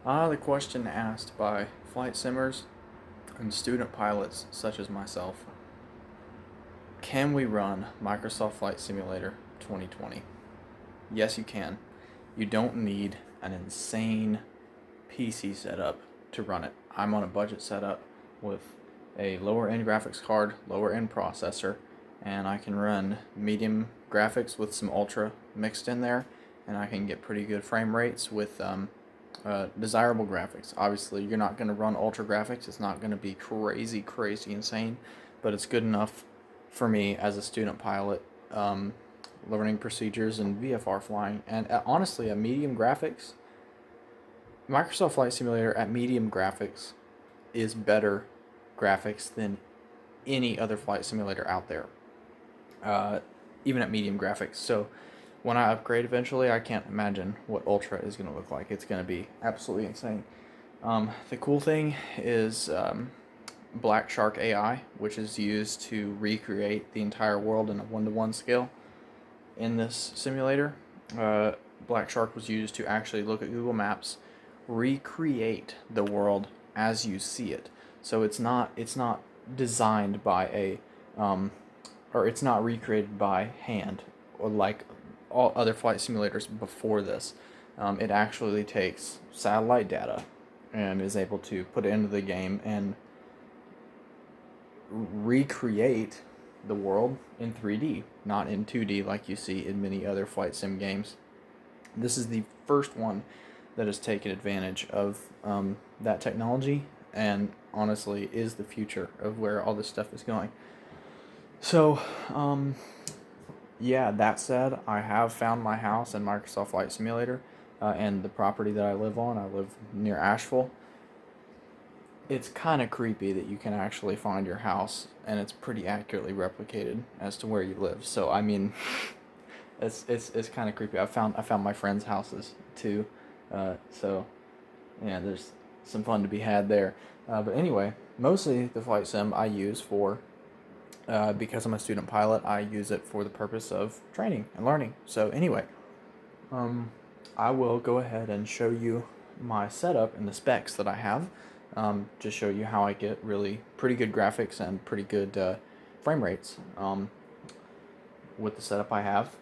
The question asked by flight simmers and student pilots such as myself: can we run Microsoft Flight Simulator 2020? Yes, you can. You don't need an insane PC setup to run it. I'm on a budget setup with a lower end graphics card, lower end processor, and I can run medium graphics with some ultra mixed in there, and I can get pretty good frame rates with desirable graphics. Obviously, you're not going to run ultra graphics. It's not going to be crazy insane, but it's good enough for me as a student pilot, learning procedures and VFR flying. And honestly, at medium graphics, Microsoft Flight Simulator at medium graphics is better graphics than any other flight simulator out there, uh, even at medium graphics. So when I upgrade eventually, I can't imagine what Ultra is going to look like. It's going to be absolutely insane. The cool thing is Black Shark AI, which is used to recreate the entire world in a 1-to-1 scale in this simulator. Black Shark was used to actually look at Google Maps, recreate the world as you see it. So it's not designed by or it's not recreated by hand or like all other flight simulators before this. It actually takes satellite data and is able to put it into the game and recreate the world in 3D, not in 2D like you see in many other flight sim games. This is the first one that has taken advantage of that technology, and honestly is the future of where all this stuff is going. So, yeah, that said, I have found my house in Microsoft Flight Simulator, and the property that I live on. I live near Asheville. It's kind of creepy that you can actually find your house, and it's pretty accurately replicated as to where you live. So, I mean, it's kind of creepy. I found my friends' houses too, so yeah, there's some fun to be had there. But anyway, mostly the flight sim I use for, because I'm a student pilot, I use it for the purpose of training and learning. So anyway, I will go ahead and show you my setup and the specs that I have, to show you how I get really pretty good graphics and pretty good frame rates with the setup I have.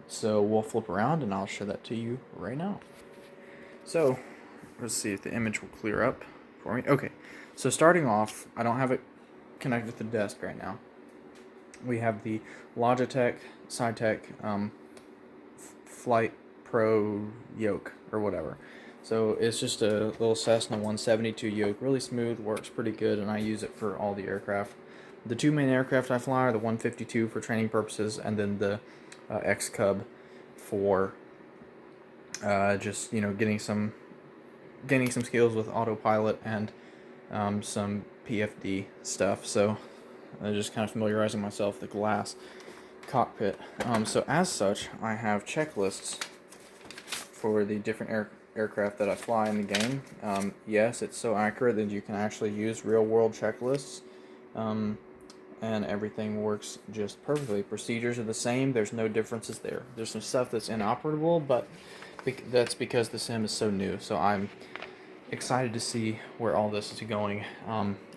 So we'll flip around and I'll show that to you right now. So let's see if the image will clear up for me. Okay, so starting off, I don't have it connected to the desk right now. We have the Logitech SciTech Flight Pro yoke or whatever. So it's just a little Cessna 172 yoke, really smooth, works pretty good, and I use it for all the aircraft. The two main aircraft I fly are the 152 for training purposes, and then the X Cub for just getting some skills with autopilot and some PFD stuff. So just kind of familiarizing myself with the glass cockpit. So as such, I have checklists for the different aircraft that I fly in the game. Yes, it's so accurate that you can actually use real-world checklists, and everything works just perfectly. Procedures are the same. There's no differences there. There's some stuff that's inoperable, but that's because the sim is so new. So I'm excited to see where all this is going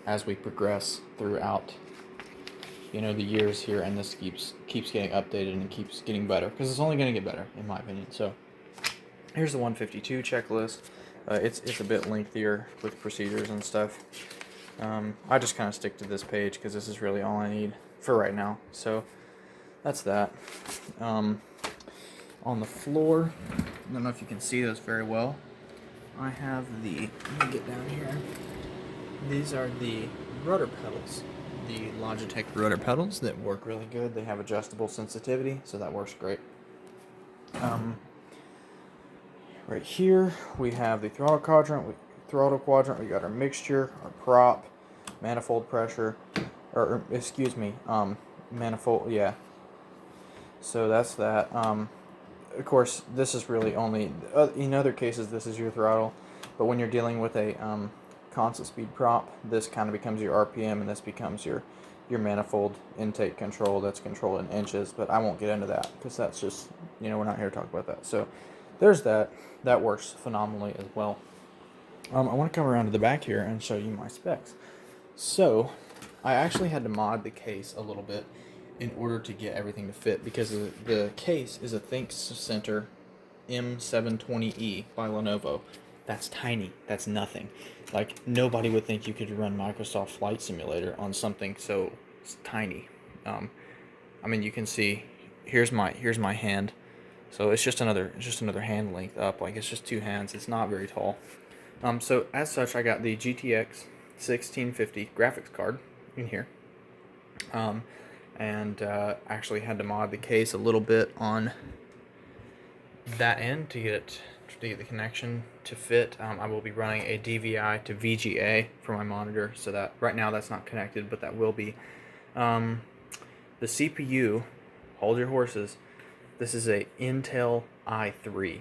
as we progress throughout the years here, and this keeps getting updated and keeps getting better, because it's only going to get better in my opinion. So here's the 152 checklist. It's a bit lengthier with procedures and stuff. I just kind of stick to this page because this is really all I need for right now. So that's that. On the floor, I don't know if you can see this very well, I have let me get down here. These are the rotor pedals. The Logitech rotor pedals that work really good. They have adjustable sensitivity, so that works great. Right here, we have the throttle quadrant. We got our mixture, our prop, manifold pressure, or excuse me, manifold, yeah. So that's that. Of course, this is really only, in other cases, this is your throttle, but when you're dealing with a constant speed prop, this kind of becomes your RPM, and this becomes your manifold intake control. That's controlled in inches, but I won't get into that because that's just, we're not here to talk about that. So there's that. That works phenomenally as well. I want to come around to the back here and show you my specs. So, I actually had to mod the case a little bit in order to get everything to fit, because the case is a ThinkCenter M720E by Lenovo. That's tiny. That's nothing. Like, nobody would think you could run Microsoft Flight Simulator on something so tiny. I mean, you can see here's my hand. So it's just another hand length up. Like, it's just two hands. It's not very tall. So as such, I got the GTX 1650 graphics card in here. And actually had to mod the case a little bit on that end to get the connection to fit. I will be running a DVI to VGA for my monitor, so that right now that's not connected, but that will be. The CPU, hold your horses. This is a Intel i3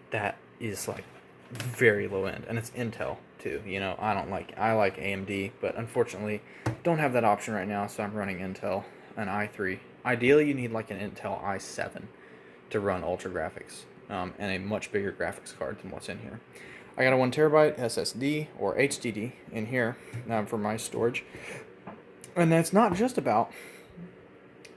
that is like very low end, and it's Intel too. You know, I like AMD, but unfortunately don't have that option right now, so I'm running Intel, an i3. Ideally, you need like an Intel i7 to run ultra graphics, and a much bigger graphics card than what's in here. I got a 1 terabyte SSD or HDD in here for my storage, and that's not just about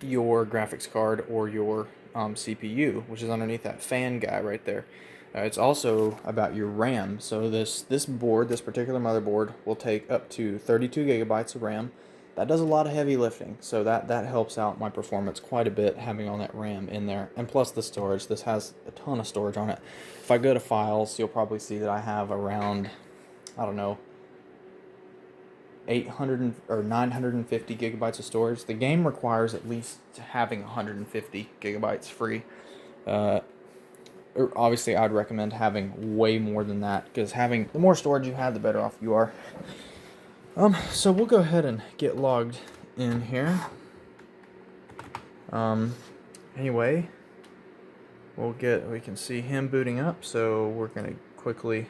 your graphics card or your CPU, which is underneath that fan guy right there. It's also about your RAM. So this particular motherboard will take up to 32 gigabytes of RAM. That does a lot of heavy lifting, so that helps out my performance quite a bit, having all that RAM in there. And plus the storage, this has a ton of storage on it. If I go to files, you'll probably see that I have around, I don't know, 800 or 950 gigabytes of storage. The game requires at least having 150 gigabytes free. Obviously, I'd recommend having way more than that, because the more storage you have, the better off you are. So we'll go ahead and get logged in here. Anyway, we can see him booting up, so we're gonna quickly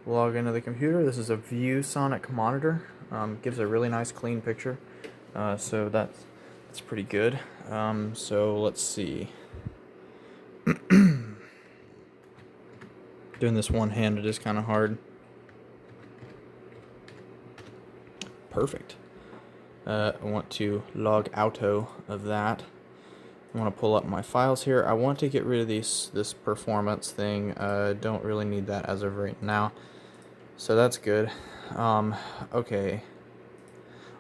log into the computer. This is a ViewSonic monitor. Gives a really nice clean picture, so that's pretty good. So let's see. Doing this one-handed is kind of hard. Perfect. I want to log out of that. I want to pull up my files here. I want to get rid of this performance thing. Don't really need that as of right now. So that's good. Okay.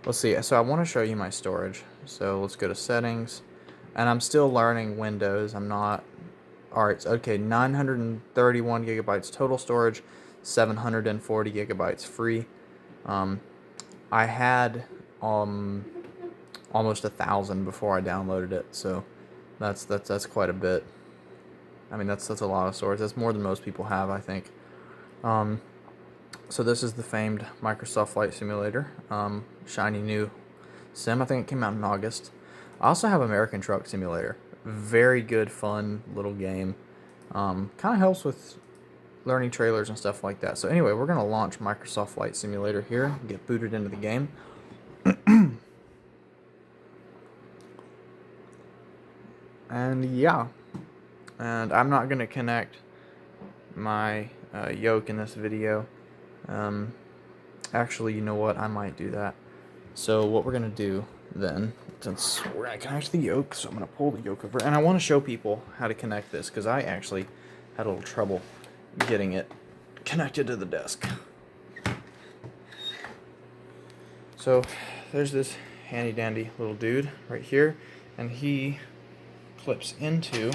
Let's see. So I want to show you my storage. So let's go to settings. And I'm still learning Windows. I'm not... Alright, okay, 931 gigabytes total storage, 740 gigabytes free. I had almost 1,000 before I downloaded it, so that's quite a bit. I mean, that's a lot of storage. That's more than most people have, I think. So this is the famed Microsoft Flight Simulator, shiny new sim. I think it came out in August. I also have American Truck Simulator. Very good, fun little game. Kind of helps with learning trailers and stuff like that. So anyway, we're going to launch Microsoft Flight Simulator here, get booted into the game. And yeah, and I'm not going to connect my yoke in this video. Actually, you know what? I might do that. So what we're going to do then, since we're going to connect the yoke, so I'm going to pull the yoke over. And I want to show people how to connect this, because I actually had a little trouble getting it connected to the desk. So there's this handy dandy little dude right here, and he clips into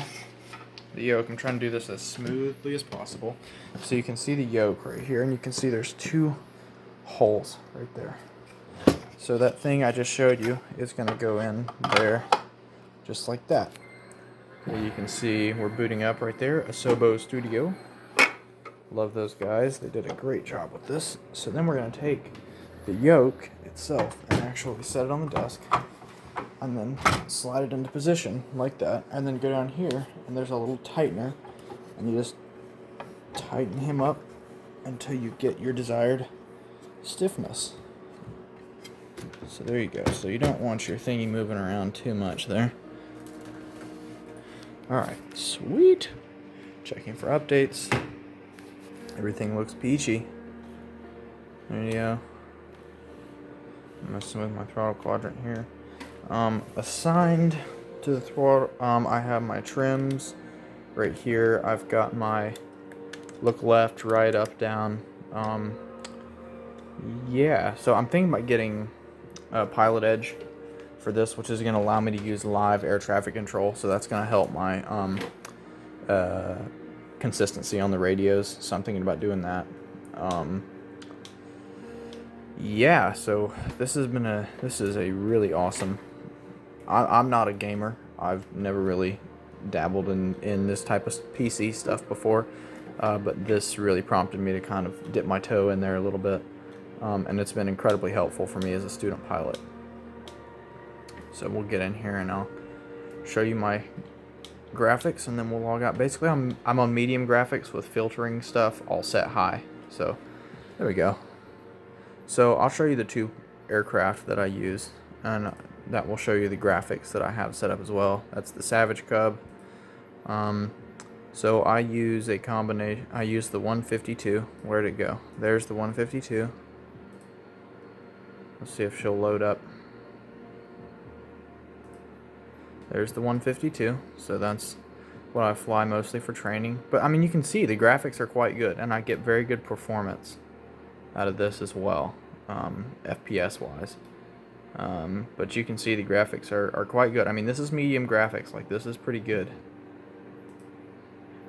the yoke. I'm trying to do this as smoothly as possible. So you can see the yoke right here, and you can see there's two holes right there. So that thing I just showed you is going to go in there just like that. You can see we're booting up right there, Asobo Studio. Love those guys. They did a great job with this. So then we're going to take the yoke itself and actually set it on the desk, and then slide it into position like that, and then go down here, and there's a little tightener, and you just tighten him up until you get your desired stiffness. So there you go. So you don't want your thingy moving around too much there. Alright, sweet. Checking for updates. Everything looks peachy. There you go. I'm messing with my throttle quadrant here. Assigned to the throttle, I have my trims right here. I've got my look left, right, up, down. Yeah, so I'm thinking about getting a Pilot Edge for this, which is going to allow me to use live air traffic control. So that's going to help my consistency on the radios. So I'm thinking about doing that. Yeah, so this is a really awesome. I'm not a gamer. I've never really dabbled in this type of PC stuff before, but this really prompted me to kind of dip my toe in there a little bit, and it's been incredibly helpful for me as a student pilot. So we'll get in here and I'll show you my graphics, and then we'll log out. Basically, I'm on medium graphics with filtering stuff all set high. So there we go. So I'll show you the two aircraft that I use, and that will show you the graphics that I have set up as well. That's the Savage Cub. So I use a combination. I use the 152. Where'd it go? There's the 152. Let's see if she'll load up. There's the 152. So that's what I fly mostly for training. But I mean, you can see the graphics are quite good, and I get very good performance out of this as well, FPS wise. But you can see the graphics are quite good. I mean, this is medium graphics. Like, this is pretty good.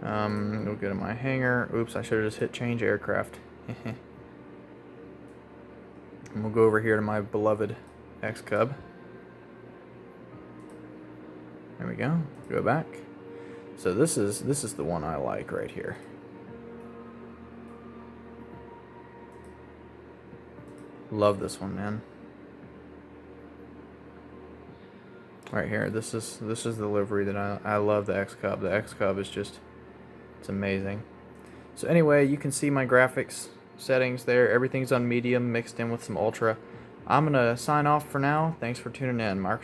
We'll go to my hangar. Oops, I should have just hit change aircraft. And we'll go over here to my beloved X-Cub. There we go. Go back. So this is the one I like right here. Love this one, man. Right here, this is the livery that I love. The X-Cub. The X-Cub is just, it's amazing. So anyway, you can see my graphics settings there. Everything's on medium mixed in with some ultra. I'm gonna sign off for now. Thanks for tuning in, Mark.